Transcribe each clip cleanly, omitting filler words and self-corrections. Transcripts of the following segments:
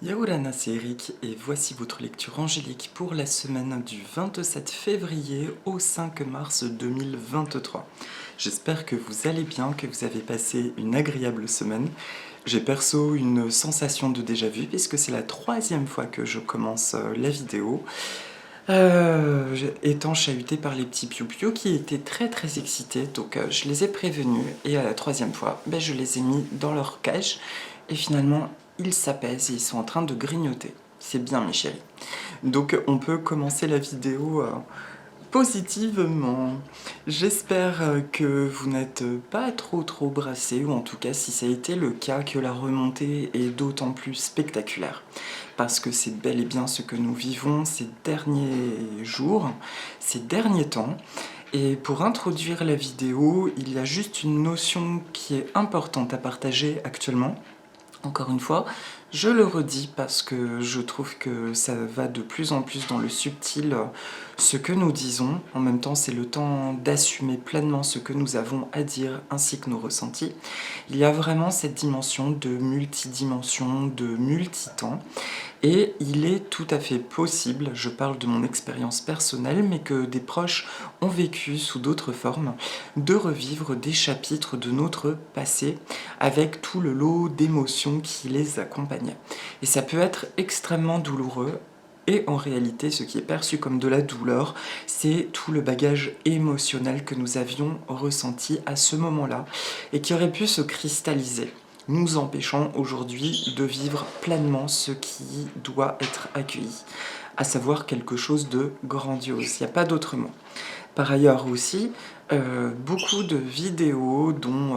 Yaoulana, c'est Eric et voici votre lecture angélique pour la semaine du 27 février au 5 mars 2023. J'espère que vous allez bien, que vous avez passé une agréable semaine. J'ai perso une sensation de déjà-vu puisque c'est la troisième fois que je commence la vidéo. Étant chahuté par les petits piou-piou qui étaient très excités, donc je les ai prévenus et à la troisième fois, je les ai mis dans leur cage et finalement ils s'apaisent et ils sont en train de grignoter. C'est bien mes chéris. Donc on peut commencer la vidéo positivement. J'espère que vous n'êtes pas trop brassés, ou en tout cas si ça a été le cas, que la remontée est d'autant plus spectaculaire. Parce que c'est bel et bien ce que nous vivons ces derniers jours, ces derniers temps. Et pour introduire la vidéo, il y a juste une notion qui est importante à partager actuellement. Encore une fois, je le redis parce que je trouve que ça va de plus en plus dans le subtil ce que nous disons. En même temps, c'est le temps d'assumer pleinement ce que nous avons à dire ainsi que nos ressentis. Il y a vraiment cette dimension de multidimension, de multitemps. Et il est tout à fait possible, je parle de mon expérience personnelle, mais que des proches ont vécu sous d'autres formes, de revivre des chapitres de notre passé avec tout le lot d'émotions qui les accompagnaient. Et ça peut être extrêmement douloureux. Et en réalité, ce qui est perçu comme de la douleur, c'est tout le bagage émotionnel que nous avions ressenti à ce moment-là et qui aurait pu se cristalliser, nous empêchant aujourd'hui de vivre pleinement ce qui doit être accueilli, à savoir quelque chose de grandiose. Il n'y a pas d'autre mot. Par ailleurs aussi, beaucoup de vidéos dont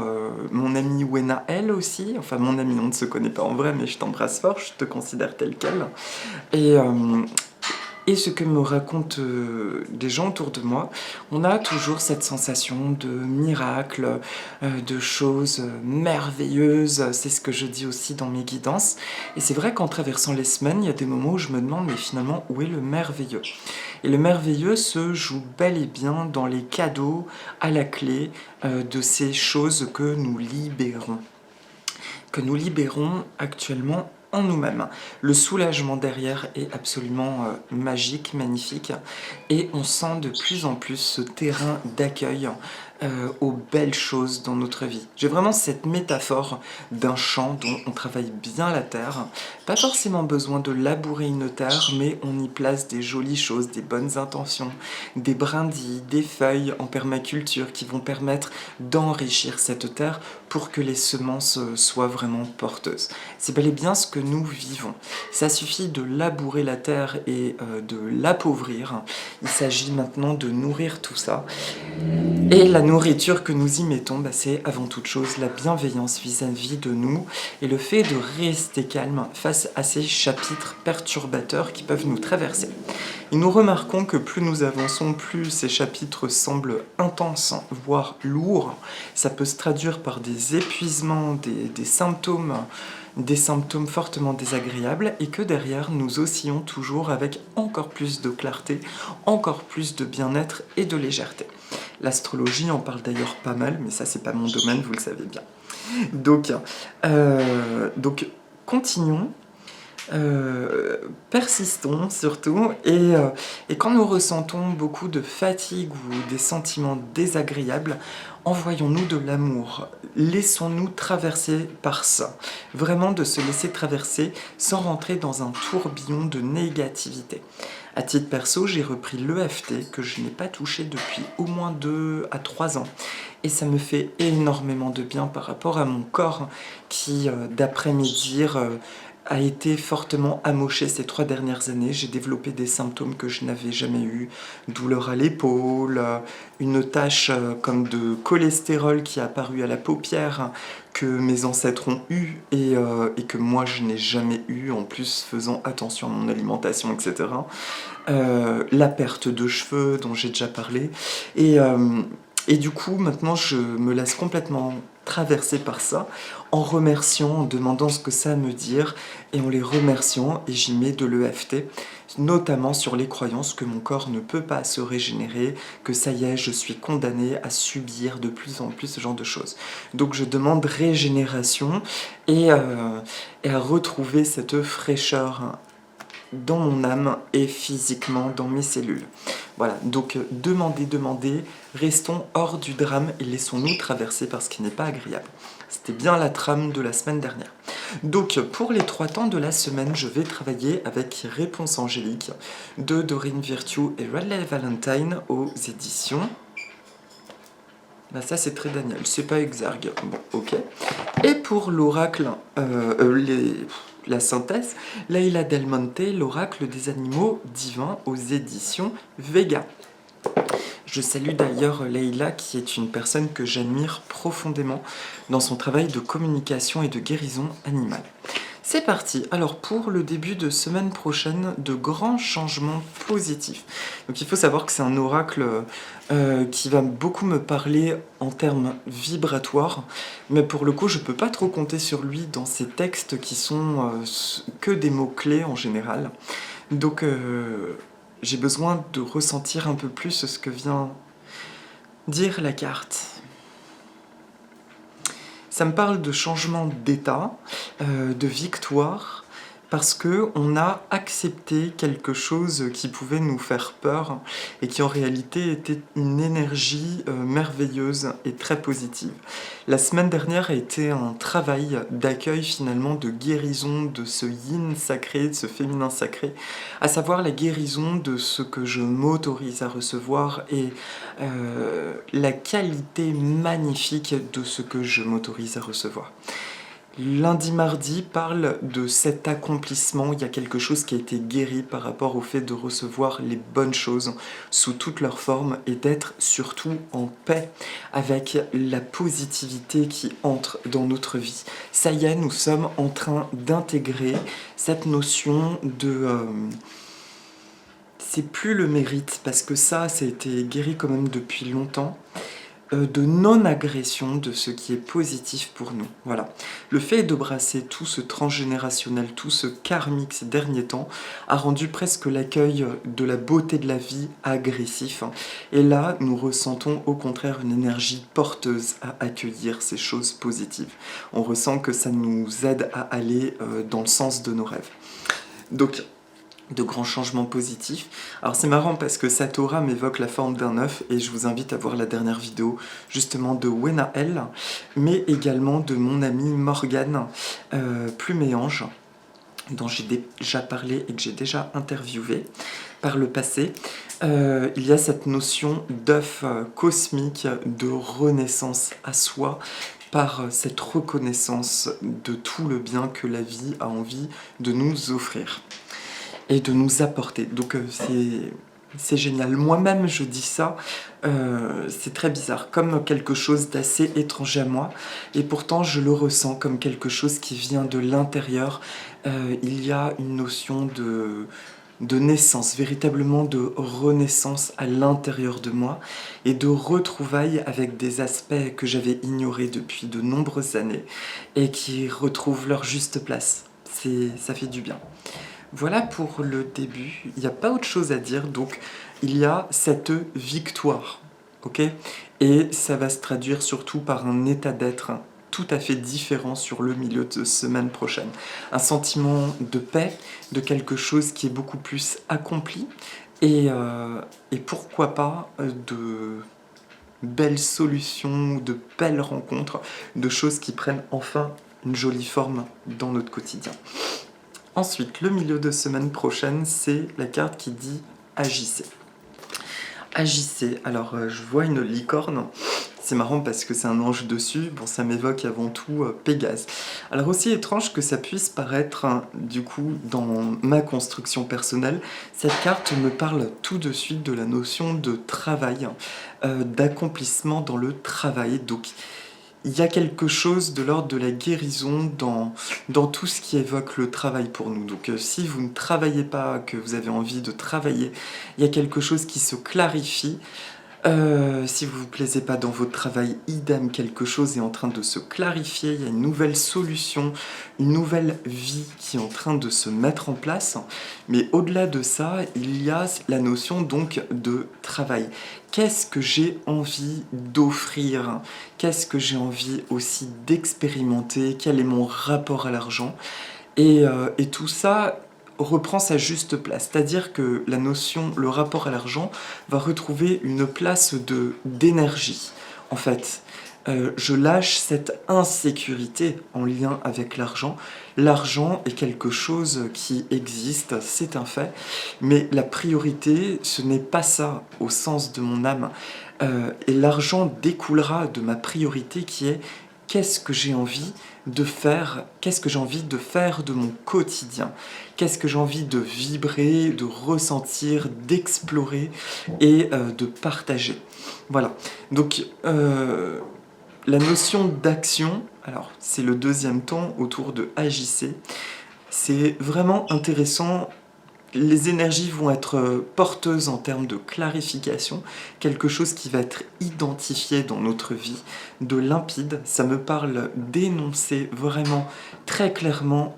mon amie Wena, elle aussi, enfin mon amie, on ne se connaît pas en vrai, mais je t'embrasse fort, je te considère tel quel, et ce que me racontent des gens autour de moi, on a toujours cette sensation de miracle, de choses merveilleuses, c'est ce que je dis aussi dans mes guidances. Et c'est vrai qu'en traversant les semaines, il y a des moments où je me demande, mais finalement, où est le merveilleux? Et le merveilleux se joue bel et bien dans les cadeaux à la clé de ces choses que nous libérons actuellement en nous-mêmes. Le soulagement derrière est absolument magique, magnifique, et on sent de plus en plus ce terrain d'accueil aux belles choses dans notre vie. J'ai vraiment cette métaphore d'un champ dont on travaille bien la terre. Pas forcément besoin de labourer une terre, mais on y place des jolies choses, des bonnes intentions, des brindilles, des feuilles en permaculture qui vont permettre d'enrichir cette terre pour que les semences soient vraiment porteuses. C'est bel et bien ce que nous vivons. Ça suffit de labourer la terre et de l'appauvrir. Il s'agit maintenant de nourrir tout ça. Et la nourriture que nous y mettons, c'est avant toute chose la bienveillance vis-à-vis de nous et le fait de rester calme face à ces chapitres perturbateurs qui peuvent nous traverser. Et nous remarquons que plus nous avançons, plus ces chapitres semblent intenses, voire lourds. Ça peut se traduire par des épuisements, des symptômes fortement désagréables, et que derrière nous oscillons toujours avec encore plus de clarté, encore plus de bien-être et de légèreté. L'astrologie en parle d'ailleurs pas mal, mais ça c'est pas mon domaine, vous le savez bien. Donc continuons. Persistons surtout, et quand nous ressentons beaucoup de fatigue ou des sentiments désagréables, envoyons-nous de l'amour, laissons-nous traverser par ça, vraiment de se laisser traverser sans rentrer dans un tourbillon de négativité. À titre perso, j'ai repris l'EFT que je n'ai pas touché depuis au moins 2 à 3 ans. Et ça me fait énormément de bien par rapport à mon corps qui, d'après mes dires, a été fortement amoché ces 3 dernières années. J'ai développé des symptômes que je n'avais jamais eus. Douleur à l'épaule, une tache comme de cholestérol qui est apparue à la paupière que mes ancêtres ont eu et que moi je n'ai jamais eu, en plus faisant attention à mon alimentation, etc. La perte de cheveux dont j'ai déjà parlé. Et du coup, maintenant, je me laisse complètement traverser par ça, en remerciant, en demandant ce que ça a à me dire, et en les remerciant, et j'y mets de l'EFT, notamment sur les croyances que mon corps ne peut pas se régénérer, que ça y est, je suis condamné à subir de plus en plus ce genre de choses. Donc je demande régénération et à retrouver cette fraîcheur dans mon âme et physiquement dans mes cellules. Voilà, donc demandez, restons hors du drame et laissons-nous traverser par ce qui n'est pas agréable. C'était bien la trame de la semaine dernière. Donc pour les 3 temps de la semaine, je vais travailler avec Réponse Angélique de Doreen Virtue et Radley Valentine aux éditions. Bah ça c'est très Daniel, c'est pas Exergue. Bon, ok. Et pour l'oracle, la synthèse, Leila Del Monte, l'oracle des animaux divins aux éditions Vega. Je salue d'ailleurs Leila qui est une personne que j'admire profondément dans son travail de communication et de guérison animale. C'est parti. Alors pour le début de semaine prochaine, de grands changements positifs. Donc il faut savoir que c'est un oracle qui va beaucoup me parler en termes vibratoires, mais pour le coup je peux pas trop compter sur lui dans ces textes qui sont que des mots-clés en général. Donc j'ai besoin de ressentir un peu plus ce que vient dire la carte. Ça me parle de changement d'état, de victoire, parce qu'on a accepté quelque chose qui pouvait nous faire peur et qui en réalité était une énergie merveilleuse et très positive. La semaine dernière a été un travail d'accueil finalement, de guérison de ce yin sacré, de ce féminin sacré, à savoir la guérison de ce que je m'autorise à recevoir et la qualité magnifique de ce que je m'autorise à recevoir. Lundi, mardi parle de cet accomplissement. Il y a quelque chose qui a été guéri par rapport au fait de recevoir les bonnes choses sous toutes leurs formes et d'être surtout en paix avec la positivité qui entre dans notre vie. Ça y est, nous sommes en train d'intégrer cette notion de... c'est plus le mérite, parce que ça a été guéri quand même depuis longtemps, de non-agression de ce qui est positif pour nous. Voilà. Le fait de brasser tout ce transgénérationnel, tout ce karmique ces derniers temps, a rendu presque l'accueil de la beauté de la vie agressif. Et là, nous ressentons au contraire une énergie porteuse à accueillir ces choses positives. On ressent que ça nous aide à aller dans le sens de nos rêves. Donc, de grands changements positifs. Alors c'est marrant parce que cette aura m'évoque la forme d'un œuf et je vous invite à voir la dernière vidéo justement de Wena L, mais également de mon amie Morgane Pluméange, dont j'ai déjà parlé et que j'ai déjà interviewé par le passé. Il y a cette notion d'œuf cosmique, de renaissance à soi, par cette reconnaissance de tout le bien que la vie a envie de nous offrir et de nous apporter. Donc c'est génial. Moi-même, je dis ça, c'est très bizarre, comme quelque chose d'assez étranger à moi, et pourtant je le ressens comme quelque chose qui vient de l'intérieur. Il y a une notion de naissance, véritablement de renaissance à l'intérieur de moi, et de retrouvailles avec des aspects que j'avais ignorés depuis de nombreuses années, et qui retrouvent leur juste place. Ça fait du bien. Voilà pour le début, il n'y a pas autre chose à dire, donc il y a cette victoire, ok ? Et ça va se traduire surtout par un état d'être tout à fait différent sur le milieu de semaine prochaine. Un sentiment de paix, de quelque chose qui est beaucoup plus accompli, et pourquoi pas de belles solutions, de belles rencontres, de choses qui prennent enfin une jolie forme dans notre quotidien. Ensuite, le milieu de semaine prochaine, c'est la carte qui dit « Agissez ». Agissez. Alors, je vois une licorne. C'est marrant parce que c'est un ange dessus. Bon, ça m'évoque avant tout Pégase. Alors, aussi étrange que ça puisse paraître, du coup, dans ma construction personnelle, cette carte me parle tout de suite de la notion de travail, d'accomplissement dans le travail. Donc, il y a quelque chose de l'ordre de la guérison dans tout ce qui évoque le travail pour nous. Donc si vous ne travaillez pas, que vous avez envie de travailler, il y a quelque chose qui se clarifie Si vous ne vous plaisez pas dans votre travail, idem, quelque chose est en train de se clarifier, il y a une nouvelle solution, une nouvelle vie qui est en train de se mettre en place. Mais au-delà de ça, il y a la notion donc de travail. Qu'est-ce que j'ai envie d'offrir? Qu'est-ce que j'ai envie aussi d'expérimenter? Quel est mon rapport à l'argent? Et tout ça reprend sa juste place. C'est-à-dire que la notion, le rapport à l'argent va retrouver une place d'énergie. En fait, je lâche cette insécurité en lien avec l'argent. L'argent est quelque chose qui existe, c'est un fait, mais la priorité, ce n'est pas ça au sens de mon âme. Et l'argent découlera de ma priorité qui est qu'est-ce que j'ai envie de faire, qu'est-ce que j'ai envie de faire de mon quotidien, qu'est-ce que j'ai envie de vibrer, de ressentir, d'explorer et de partager. Voilà, donc la notion d'action, alors c'est le deuxième temps autour de agissez, c'est vraiment intéressant. Les énergies vont être porteuses en termes de clarification, quelque chose qui va être identifié dans notre vie, de limpide. Ça me parle d'énoncer vraiment très clairement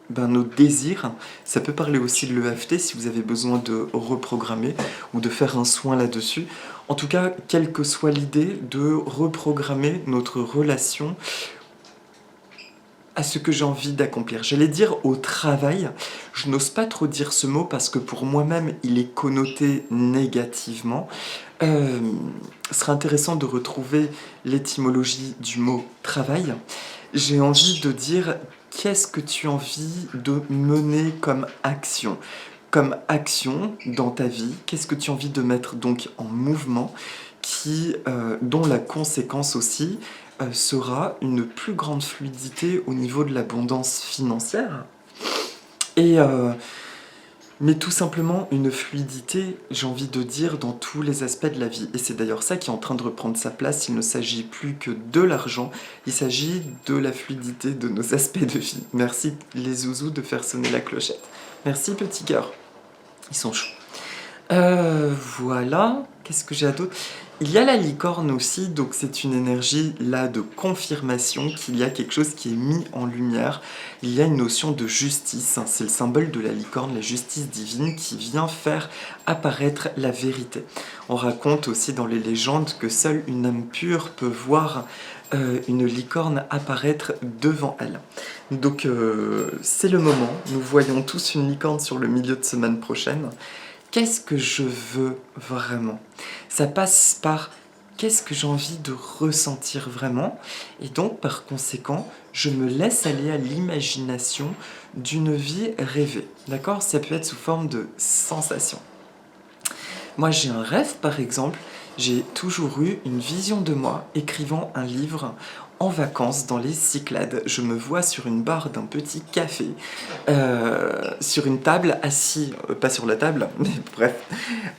nos désirs. Ça peut parler aussi de l'EFT si vous avez besoin de reprogrammer ou de faire un soin là-dessus. En tout cas, quelle que soit l'idée, de reprogrammer notre relation à ce que j'ai envie d'accomplir. J'allais dire au travail, je n'ose pas trop dire ce mot parce que pour moi-même, il est connoté négativement. Ce serait intéressant de retrouver l'étymologie du mot travail. J'ai envie de dire qu'est-ce que tu as envie de mener comme action dans ta vie, qu'est-ce que tu as envie de mettre donc en mouvement dont la conséquence aussi sera une plus grande fluidité au niveau de l'abondance financière. Mais tout simplement une fluidité, j'ai envie de dire, dans tous les aspects de la vie. Et c'est d'ailleurs ça qui est en train de reprendre sa place. Il ne s'agit plus que de l'argent, il s'agit de la fluidité de nos aspects de vie. Merci les zouzous de faire sonner la clochette. Merci petit cœur. Ils sont chauds. Voilà, qu'est-ce que j'ai à d'autre? Il y a la licorne aussi, donc c'est une énergie là de confirmation qu'il y a quelque chose qui est mis en lumière. Il y a une notion de justice, c'est le symbole de la licorne, la justice divine qui vient faire apparaître la vérité. On raconte aussi dans les légendes que seule une âme pure peut voir une licorne apparaître devant elle. Donc c'est le moment, nous voyons tous une licorne sur le milieu de semaine prochaine. Qu'est-ce que je veux vraiment? Ça passe par qu'est-ce que j'ai envie de ressentir vraiment? Et donc, par conséquent, je me laisse aller à l'imagination d'une vie rêvée. D'accord? Ça peut être sous forme de sensation. Moi, j'ai un rêve, par exemple. J'ai toujours eu une vision de moi écrivant un livre en vacances dans les Cyclades. Je me vois sur une barre d'un petit café, sur une table, assis, pas sur la table, mais bref,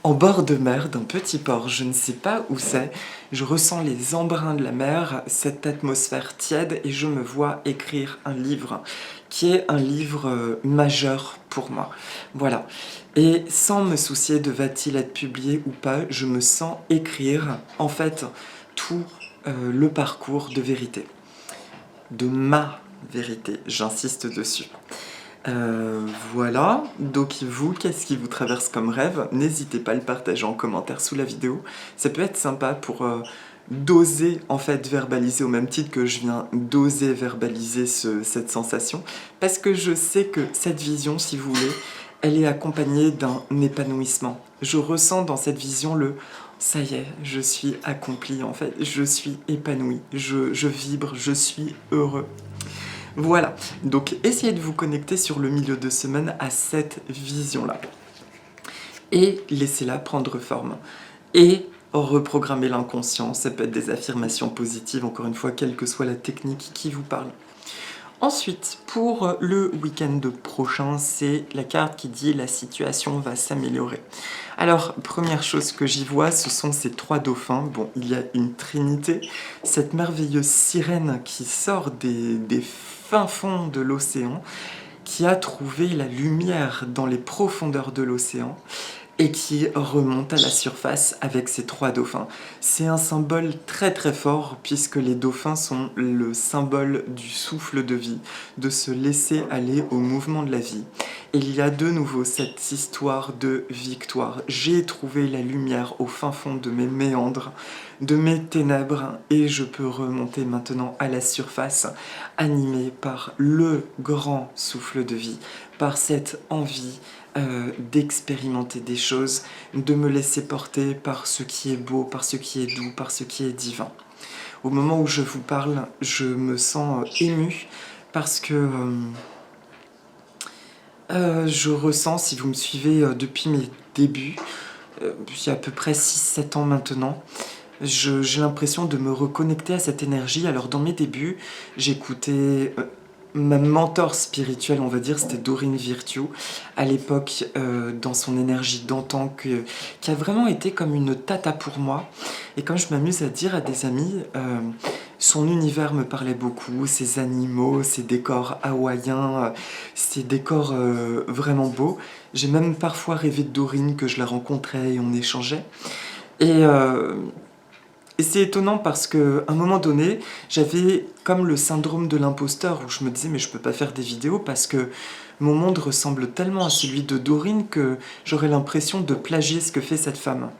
en bord de mer d'un petit port. Je ne sais pas où c'est. Je ressens les embruns de la mer, cette atmosphère tiède, et je me vois écrire un livre qui est un livre majeur pour moi. Voilà. Et sans me soucier de va-t-il être publié ou pas, je me sens écrire, en fait, tout le parcours de vérité. De ma vérité, j'insiste dessus. Voilà, donc vous, qu'est-ce qui vous traverse comme rêve? N'hésitez pas à le partager en commentaire sous la vidéo. Ça peut être sympa pour d'oser en fait verbaliser au même titre que je viens d'oser verbaliser cette sensation, parce que je sais que cette vision, si vous voulez, elle est accompagnée d'un épanouissement. Je ressens dans cette vision ça y est, je suis accompli en fait, je suis épanoui, je vibre, je suis heureux. Voilà, donc essayez de vous connecter sur le milieu de semaine à cette vision-là. Et laissez-la prendre forme. Et reprogrammer l'inconscient, ça peut être des affirmations positives, encore une fois, quelle que soit la technique qui vous parle. Ensuite, pour le week-end prochain, c'est la carte qui dit « la situation va s'améliorer ». Alors, première chose que j'y vois, ce sont ces trois dauphins. Bon, il y a une trinité, cette merveilleuse sirène qui sort des fins fonds de l'océan, qui a trouvé la lumière dans les profondeurs de l'océan, et qui remonte à la surface avec ces 3 dauphins. C'est un symbole très très fort puisque les dauphins sont le symbole du souffle de vie, de se laisser aller au mouvement de la vie. Et il y a de nouveau cette histoire de victoire. J'ai trouvé la lumière au fin fond de mes méandres, de mes ténèbres, et je peux remonter maintenant à la surface, animé par le grand souffle de vie, par cette envie d'expérimenter des choses, de me laisser porter par ce qui est beau, par ce qui est doux, par ce qui est divin. Au moment où je vous parle, je me sens ému parce que je ressens, si vous me suivez depuis mes débuts, il y a à peu près 6-7 ans maintenant, j'ai l'impression de me reconnecter à cette énergie. Alors dans mes débuts, j'écoutais ma mentor spirituelle, on va dire, c'était Dorine Virtue, à l'époque, dans son énergie d'antan, qui a vraiment été comme une tata pour moi. Et comme je m'amuse à dire à des amis, son univers me parlait beaucoup, ses animaux, ses décors hawaïens, ses décors vraiment beaux. J'ai même parfois rêvé de Dorine, que je la rencontrais et on échangeait. Et c'est étonnant parce qu'à un moment donné, j'avais comme le syndrome de l'imposteur où je me disais mais je peux pas faire des vidéos parce que mon monde ressemble tellement à celui de Dorine que j'aurais l'impression de plagier ce que fait cette femme.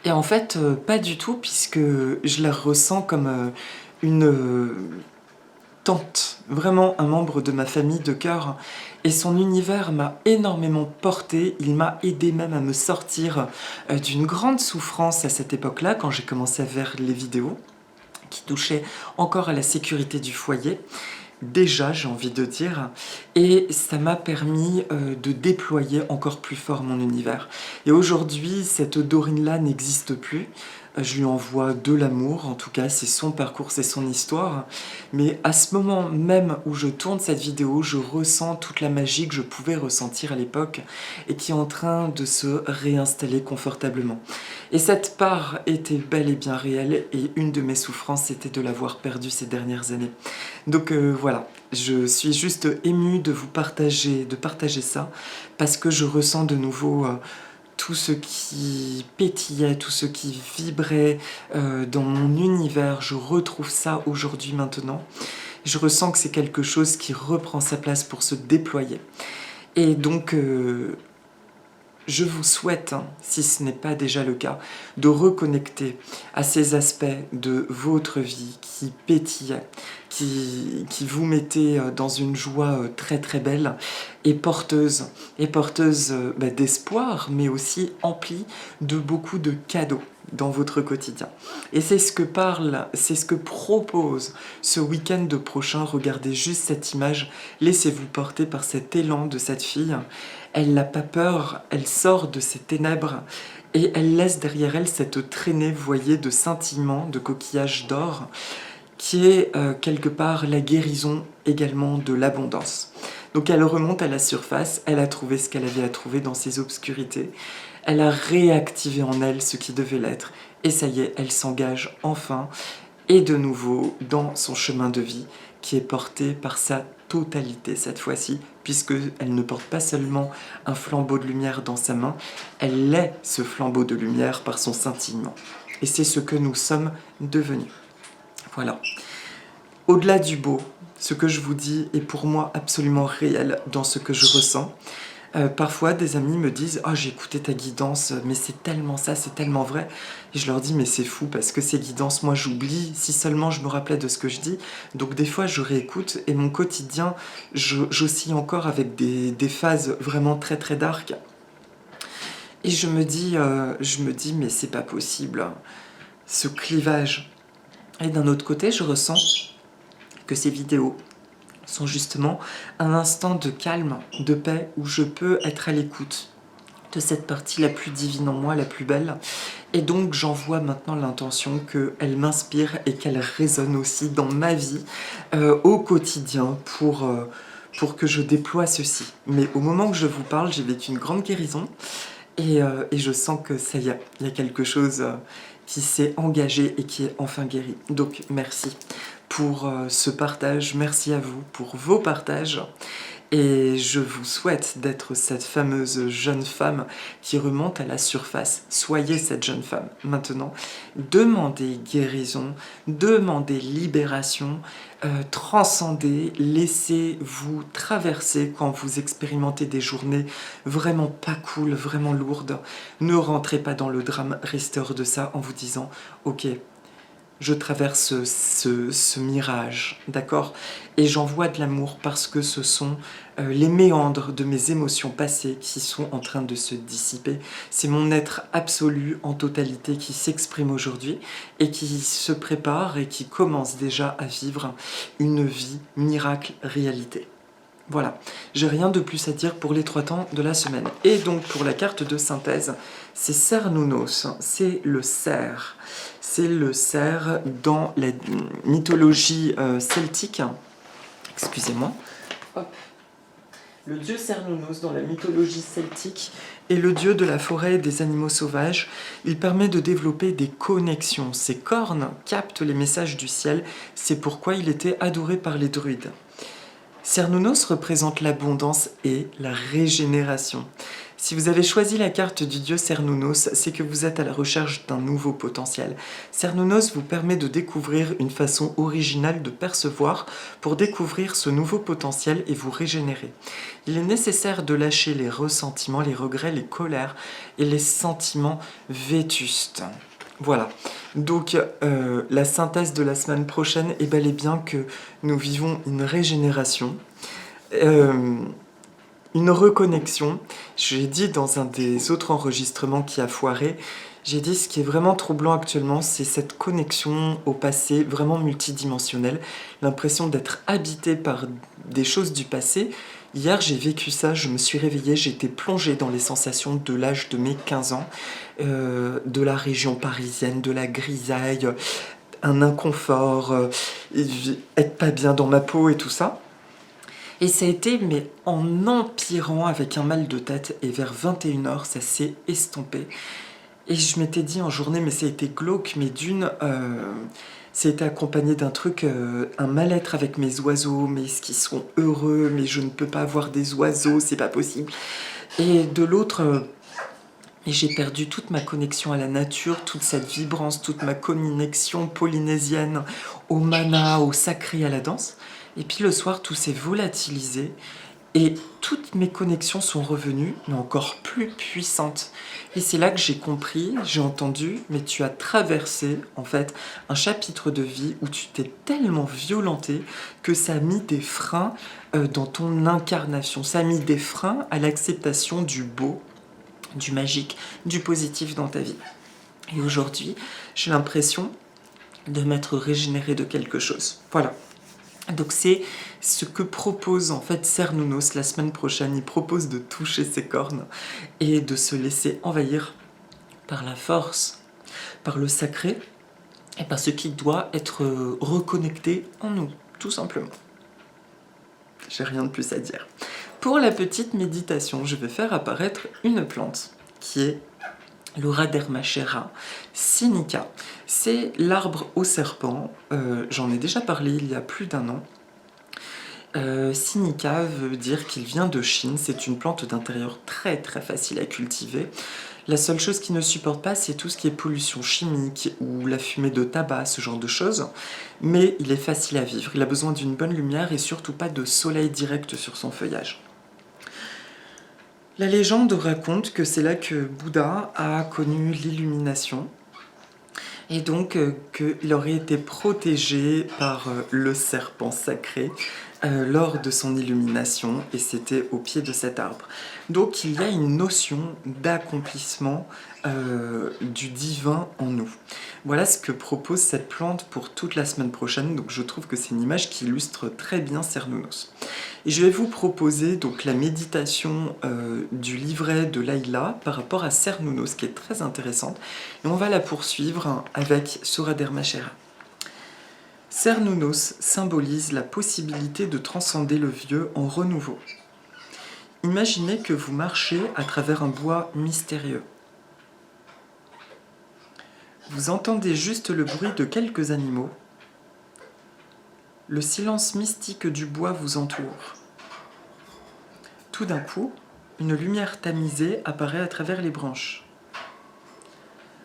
Et en fait, pas du tout puisque je la ressens comme une tante, vraiment un membre de ma famille de cœur. Et son univers m'a énormément porté, il m'a aidé même à me sortir d'une grande souffrance à cette époque-là, quand j'ai commencé à faire les vidéos, qui touchaient encore à la sécurité du foyer. Déjà, j'ai envie de dire, et ça m'a permis de déployer encore plus fort mon univers. Et aujourd'hui, cette Dorine-là n'existe plus. Je lui envoie de l'amour, en tout cas, c'est son parcours, c'est son histoire. Mais à ce moment même où je tourne cette vidéo, je ressens toute la magie que je pouvais ressentir à l'époque et qui est en train de se réinstaller confortablement. Et cette part était bel et bien réelle et une de mes souffrances, c'était de l'avoir perdue ces dernières années. Donc voilà, je suis juste émue de partager ça parce que je ressens de nouveau tout ce qui pétillait, tout ce qui vibrait dans mon univers. Je retrouve ça aujourd'hui maintenant. Je ressens que c'est quelque chose qui reprend sa place pour se déployer. Et donc je vous souhaite, si ce n'est pas déjà le cas, de reconnecter à ces aspects de votre vie qui pétillent, qui vous mettez dans une joie très très belle et porteuse d'espoir, mais aussi emplie de beaucoup de cadeaux dans votre quotidien. Et c'est ce que propose ce week-end prochain. Regardez juste cette image, laissez-vous porter par cet élan de cette fille. Elle n'a pas peur, elle sort de ses ténèbres et elle laisse derrière elle cette traînée, vous voyez, de scintillements, de coquillages d'or, qui est quelque part la guérison également de l'abondance. Donc elle remonte à la surface, elle a trouvé ce qu'elle avait à trouver dans ses obscurités, elle a réactivé en elle ce qui devait l'être, et ça y est, elle s'engage enfin, et de nouveau dans son chemin de vie, qui est porté par sa totalité cette fois-ci, puisqu'elle ne porte pas seulement un flambeau de lumière dans sa main, elle est ce flambeau de lumière par son scintillement. Et c'est ce que nous sommes devenus. Voilà. Au-delà du beau, ce que je vous dis est pour moi absolument réel dans ce que je ressens. Parfois, des amis me disent « Oh, j'ai écouté ta guidance, mais c'est tellement ça, c'est tellement vrai. » Et je leur dis « Mais c'est fou, parce que ces guidances, moi j'oublie, si seulement je me rappelais de ce que je dis. » Donc des fois, je réécoute, et mon quotidien, j'oscille encore avec des phases vraiment très très dark. Et je me dis « Mais c'est pas possible, ce clivage. » Et d'un autre côté, je ressens que ces vidéos sont justement un instant de calme, de paix, où je peux être à l'écoute de cette partie la plus divine en moi, la plus belle. Et donc j'envoie maintenant l'intention qu'elle m'inspire et qu'elle résonne aussi dans ma vie au quotidien pour que je déploie ceci. Mais au moment que je vous parle, j'ai vécu une grande guérison et je sens que ça y est, il y a quelque chose qui s'est engagé et qui est enfin guéri. Donc merci pour ce partage, merci à vous pour vos partages. Et je vous souhaite d'être cette fameuse jeune femme qui remonte à la surface. Soyez cette jeune femme. Maintenant, demandez guérison, demandez libération, transcendez, laissez-vous traverser quand vous expérimentez des journées vraiment pas cool, vraiment lourdes. Ne rentrez pas dans le drame, restez hors de ça en vous disant « Ok, je traverse ce mirage, d'accord? Et j'envoie de l'amour parce que ce sont les méandres de mes émotions passées qui sont en train de se dissiper. C'est mon être absolu en totalité qui s'exprime aujourd'hui et qui se prépare et qui commence déjà à vivre une vie miracle réalité. Voilà, j'ai rien de plus à dire pour les 3 temps de la semaine. Et donc pour la carte de synthèse, c'est Cernunnos, c'est le cerf. C'est le cerf dans la mythologie celtique. Excusez-moi. Hop. Le dieu Cernunnos dans la mythologie celtique est le dieu de la forêt et des animaux sauvages. Il permet de développer des connexions. Ses cornes captent les messages du ciel. C'est pourquoi il était adoré par les druides. Cernunnos représente l'abondance et la régénération. Si vous avez choisi la carte du dieu Cernunnos, c'est que vous êtes à la recherche d'un nouveau potentiel. Cernunnos vous permet de découvrir une façon originale de percevoir pour découvrir ce nouveau potentiel et vous régénérer. Il est nécessaire de lâcher les ressentiments, les regrets, les colères et les sentiments vétustes. Voilà, donc la synthèse de la semaine prochaine est bel et bien que nous vivons une régénération, une reconnexion. J'ai dit dans un des autres enregistrements qui a foiré, j'ai dit ce qui est vraiment troublant actuellement, c'est cette connexion au passé vraiment multidimensionnelle, l'impression d'être habité par des choses du passé. Hier, j'ai vécu ça, je me suis réveillée, j'ai été plongée dans les sensations de l'âge de mes 15 ans, de la région parisienne, de la grisaille, un inconfort, être pas bien dans ma peau et tout ça. Et ça a été, mais en empirant avec un mal de tête, et vers 21h, ça s'est estompé. Et je m'étais dit en journée, mais ça a été glauque, mais ça a été accompagné d'un truc, un mal-être avec mes oiseaux, mais est-ce qu'ils sont heureux, mais je ne peux pas avoir des oiseaux, c'est pas possible. Et de l'autre, et j'ai perdu toute ma connexion à la nature, toute cette vibrance, toute ma connexion polynésienne au mana, au sacré, à la danse. Et puis le soir, tout s'est volatilisé. Et toutes mes connexions sont revenues, mais encore plus puissantes. Et c'est là que j'ai compris, j'ai entendu, mais tu as traversé, en fait, un chapitre de vie où tu t'es tellement violenté que ça a mis des freins dans ton incarnation. Ça a mis des freins à l'acceptation du beau, du magique, du positif dans ta vie. Et aujourd'hui, j'ai l'impression de m'être régénérée de quelque chose. Voilà. Donc c'est ce que propose en fait Cernunnos la semaine prochaine. Il propose de toucher ses cornes et de se laisser envahir par la force, par le sacré et par ce qui doit être reconnecté en nous, tout simplement. J'ai rien de plus à dire. Pour la petite méditation, je vais faire apparaître une plante qui est l'Uradermachera sinica. C'est l'arbre au serpent. J'en ai déjà parlé il y a plus d'1 an. Sinica veut dire qu'il vient de Chine. C'est une plante d'intérieur très très facile à cultiver. La seule chose qu'il ne supporte pas, c'est tout ce qui est pollution chimique ou la fumée de tabac, ce genre de choses. Mais il est facile à vivre. Il a besoin d'une bonne lumière et surtout pas de soleil direct sur son feuillage. La légende raconte que c'est là que Bouddha a connu l'illumination et donc qu'il aurait été protégé par le serpent sacré lors de son illumination et c'était au pied de cet arbre. Donc il y a une notion d'accomplissement du divin en nous. Voilà ce que propose cette plante pour toute la semaine prochaine. Donc je trouve que c'est une image qui illustre très bien Cernunnos. Et je vais vous proposer donc la méditation du livret de Laïla par rapport à Cernunnos, qui est très intéressante. Et on va la poursuivre avec Suradermachera. Cernunnos symbolise la possibilité de transcender le vieux en renouveau. Imaginez que vous marchez à travers un bois mystérieux. Vous entendez juste le bruit de quelques animaux. Le silence mystique du bois vous entoure. Tout d'un coup, une lumière tamisée apparaît à travers les branches.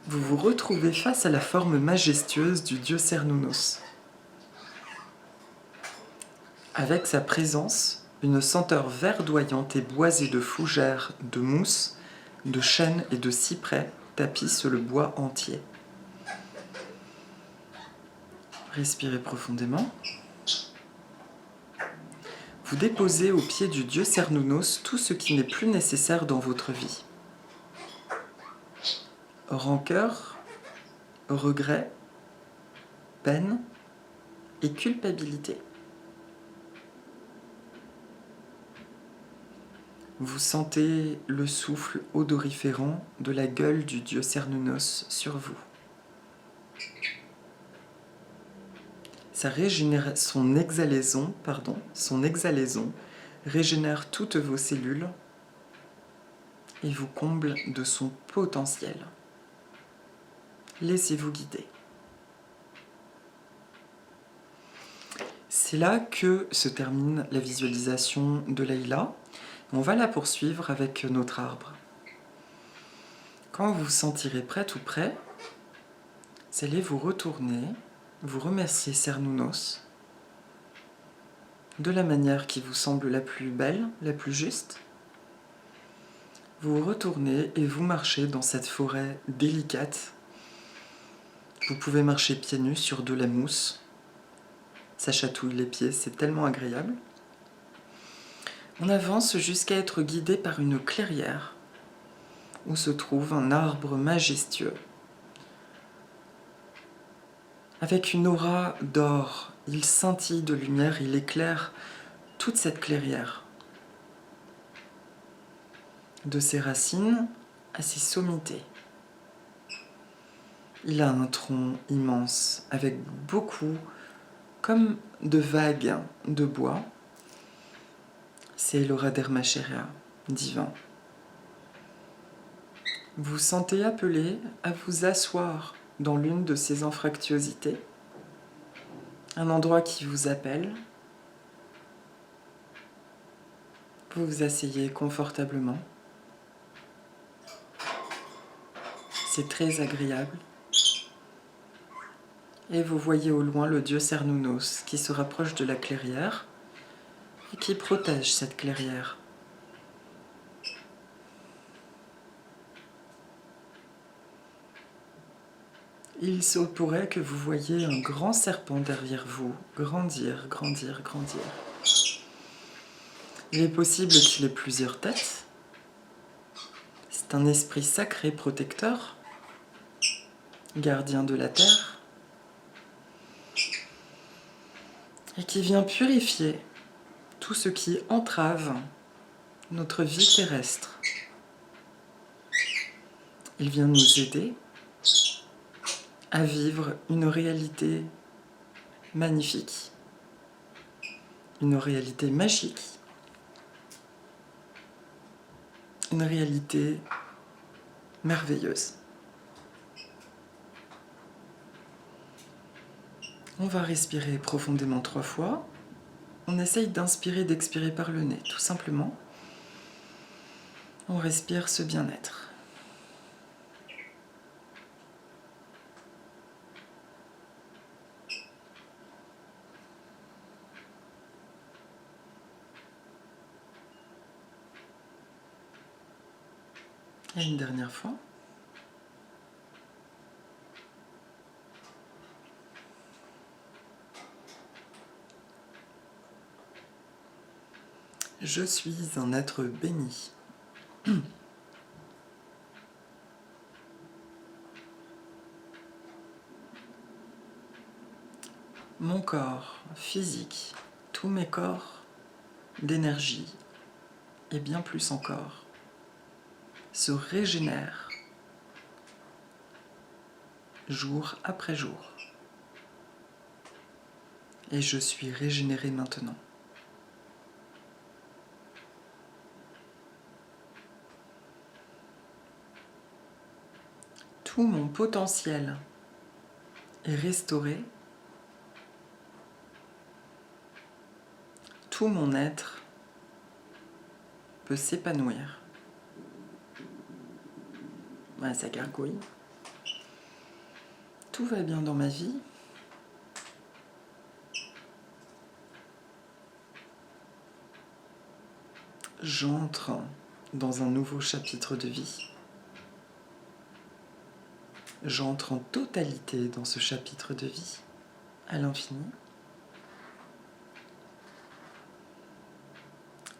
Vous vous retrouvez face à la forme majestueuse du dieu Cernunnos. Avec sa présence, une senteur verdoyante et boisée de fougères, de mousse, de chêne et de cyprès tapisse le bois entier. Respirez profondément. Vous déposez au pied du dieu Cernunnos tout ce qui n'est plus nécessaire dans votre vie. Rancœur, regret, peine et culpabilité. Vous sentez le souffle odoriférant de la gueule du dieu Cernunnos sur vous. Son exhalaison régénère toutes vos cellules et vous comble de son potentiel. Laissez-vous guider. C'est là que se termine la visualisation de Leïla. On va la poursuivre avec notre arbre. Quand vous vous sentirez prête ou prêt, vous allez vous retourner, vous remercier Cernunnos de la manière qui vous semble la plus belle, la plus juste. Vous vous retournez et vous marchez dans cette forêt délicate. Vous pouvez marcher pieds nus sur de la mousse. Ça chatouille les pieds, c'est tellement agréable. On avance jusqu'à être guidé par une clairière où se trouve un arbre majestueux. Avec une aura d'or, il scintille de lumière, il éclaire toute cette clairière. De ses racines à ses sommités. Il a un tronc immense avec beaucoup, comme de vagues de bois. C'est l'aura d'Hermachéria, divin. Vous sentez appelé à vous asseoir dans l'une de ces anfractuosités, un endroit qui vous appelle. Vous vous asseyez confortablement. C'est très agréable. Et vous voyez au loin le dieu Cernunnos qui se rapproche de la clairière et qui protège cette clairière. Il se pourrait que vous voyiez un grand serpent derrière vous grandir, grandir, grandir. Il est possible qu'il ait plusieurs têtes. C'est un esprit sacré protecteur, gardien de la terre, et qui vient purifier tout ce qui entrave notre vie terrestre. Il vient nous aider à vivre une réalité magnifique, une réalité magique, une réalité merveilleuse. On va respirer profondément 3 fois. On essaye d'inspirer et d'expirer par le nez, tout simplement. On respire ce bien-être. Et une dernière fois. Je suis un être béni. Mon corps physique, tous mes corps d'énergie et bien plus encore se régénèrent jour après jour. Et je suis régénéré maintenant. Tout mon potentiel est restauré. Tout mon être peut s'épanouir. Ouais, ça gargouille. Tout va bien dans ma vie. J'entre dans un nouveau chapitre de vie. J'entre en totalité dans ce chapitre de vie, à l'infini.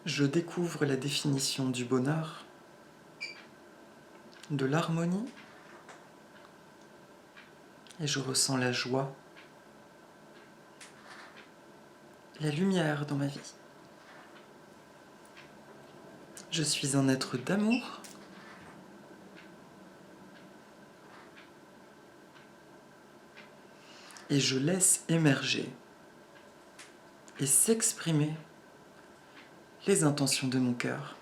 Je découvre la définition du bonheur, de l'harmonie, et je ressens la joie, la lumière dans ma vie. Je suis un être d'amour. Et je laisse émerger et s'exprimer les intentions de mon cœur,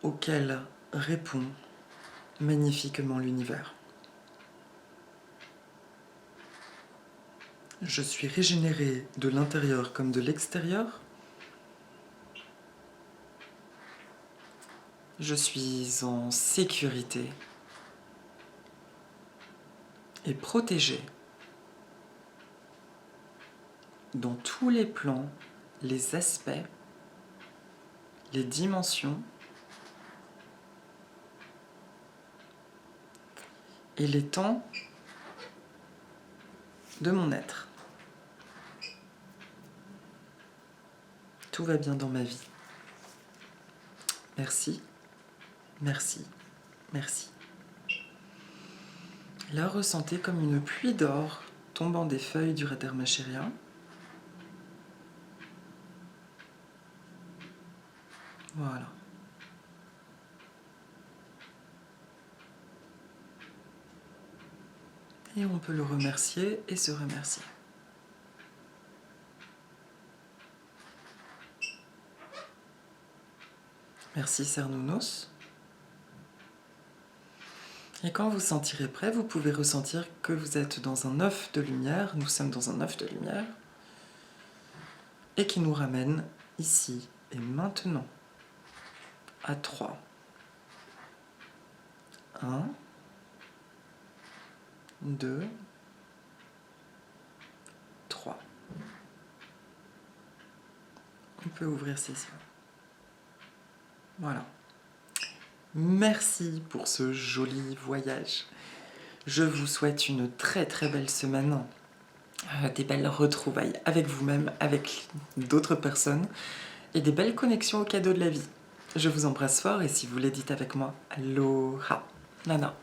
auxquelles répond magnifiquement l'univers. Je suis régénéré de l'intérieur comme de l'extérieur. Je suis en sécurité et protégé dans tous les plans, les aspects, les dimensions et les temps de mon être. Tout va bien dans ma vie. Merci, merci, merci. Là, ressentez comme une pluie d'or tombant des feuilles du Radermacheria. Voilà. Et on peut le remercier et se remercier. Merci Cernunnos. Et quand vous sentirez prêt, vous pouvez ressentir que vous êtes dans un œuf de lumière. Nous sommes dans un œuf de lumière. Et qui nous ramène ici et maintenant à 3. 1, 2, 3. On peut ouvrir ses yeux. Voilà. Merci pour ce joli voyage. Je vous souhaite une très très belle semaine, des belles retrouvailles avec vous-même, avec d'autres personnes et des belles connexions aux cadeaux de la vie. Je vous embrasse fort et si vous les dites avec moi, aloha, Nana.